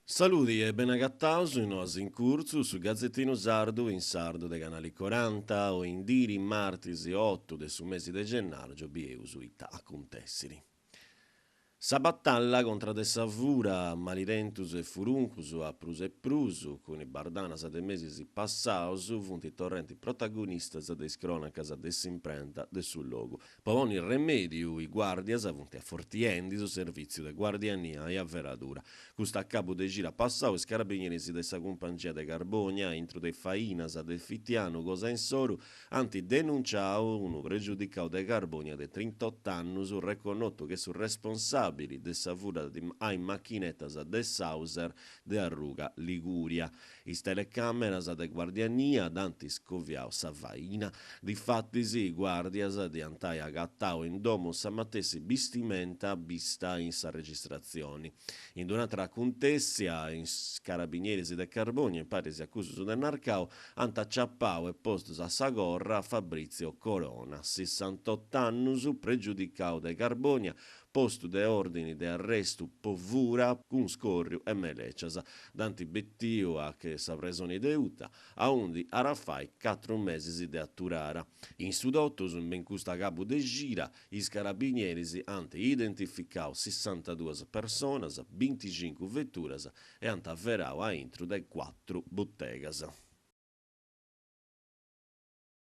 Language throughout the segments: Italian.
Saluti e ben agattaus in os in curso su Gazzettino Sardo in sardo dei canali 40 o in diri martisi 8 de su mesi de gennaio bieus ita acontessiri. Sa battalla contra de savura, malidentus e furuncus a prus e prusu, con i bardanas de mesis passaus, funt i torrenti protagonistas de cronacas de s'imprenta de sul logo. Poi il remediu, i guardias funt fortiendi su servizio de guardiania e avveradura. Custa a capo de gira passau is carabinieri de sa compagnia de Carbonia, intro de fainas de Fittiano, cosa in soru, anti denunciau unu pregiudicau de Carbonia de 38 annus, reconnotto che su responsabili de savura ai macchinetas de Sauser de Arruga Liguria. Is telecameras de guardiania danti scoviau sa vaina, difatti i guardias di antai agattau in domo sa matessi bistimenta vista in sa registrazioni. In un'altra contessia, in carabinieri de Carbonia, in pare si accusu del narcau, antacciappau e postus a sa gorra Fabrizio Corona, 68 annus, pregiudicau de Carbonia, posto de ordini de arrestu povura cun scorriu e melecias, danti bettiu a che sa presoni deuta, a undi arafai 4 mesi de atturara. In sudottus, ben custa capu de gira, is carabinieris ante identificau 62 personas, 25 vetturas e ante avverau a intro de 4 bottegas.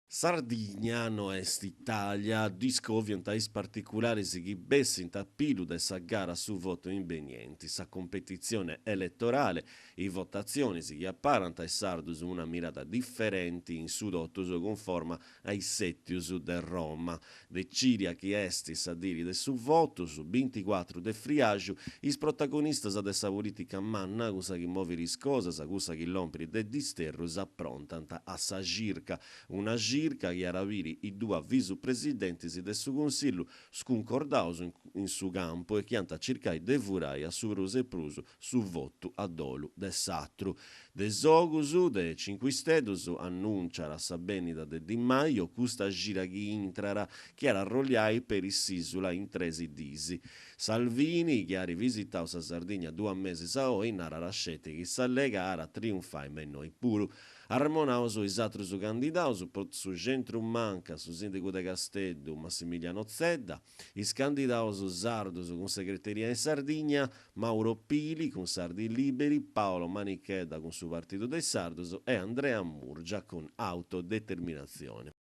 Sardigna no est Italia, discoviant ais particularis chi bessint a pilu de sa gara su voto invenienti, sa competizione elettorale, i votazioni chi apparant ai sardus una mirata differenti in sudottus conforma ai settius de Roma. Decidia chi estis a diri de su voto, su 24 de friagiu, is protagonistas de sa politica manna, cusa chi movi riscosas, cusa chi lompri de disterrus approntant a sa girca, una girca che araviri i due avvisu presidenti de su consiglio scuncordaus in su campo e che anta circai devurai a su ruse e prusu su voto a dolu de satru. De sogusu de 5 Stedus annunciara sa benida de Di Maio custa gira chi intrara che era rogliai per il Sisula in 13 disi. Salvini che ha rivisitato sa Sardegna 2 mesi sa oi narra scetti che sa legara triunfai me noi puru. Armonauso is atrus candidaus su centrum manca su sindaco de Casteddu Massimiliano Zedda, is candidaus sardus con segreteria in Sardigna Mauro Pili con Sardi Liberi, Paolo Manichedda con su partito dei Sardus e Andrea Murgia con Autodeterminazione.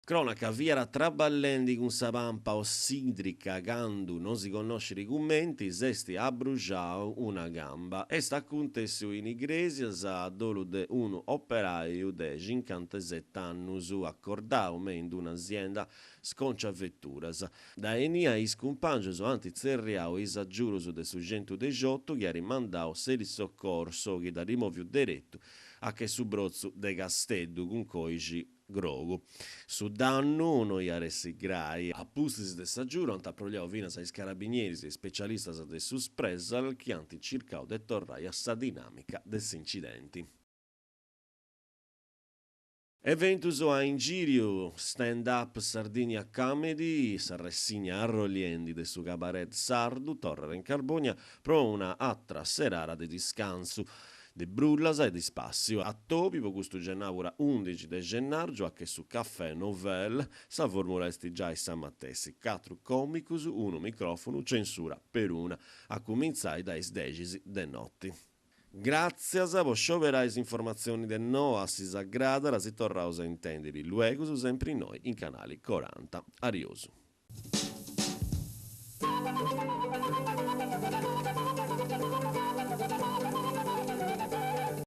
Cronaca viera traballendi con sa pampa ossidrica candu non si conosce i commenti, sesti abbrujau una gamba e sta contessu in igresias a dolu de unu operaio de 57 annus accordau me in un'azienda sconcia vetturas. Da enia is cumpangios antizerriau is aggiurus de su 118 che ha rimandau se li soccorso che da rimoviu diretto a che su brozzu de Casteddu con coigi grogu. Su dannu noi aresi grai a pustis de saggiuro anta progliau vinas ai carabinieri e specialistas de suspresal che anti circau de torrai a sa dinamica des incidenti. Eventus a Ingirio, stand-up Sardinia Comedy, s'arressigna a Rogliendi de su cabaret sardu, torrere in Carbonia, pro una altra serara de discansu. De brullas e di spazio. A topi, per questo gennaura 11 de gennaio, a che su Caffè Novel, sa formulesti già i samatessi, 4 comicus, 1 microfono, censura per una, a cominciare dai 10 de notti. Grazie a voi scioperais informazioni del no, si s'aggrada, si torna a intendere, luego sempre noi in canali 40. Arioso.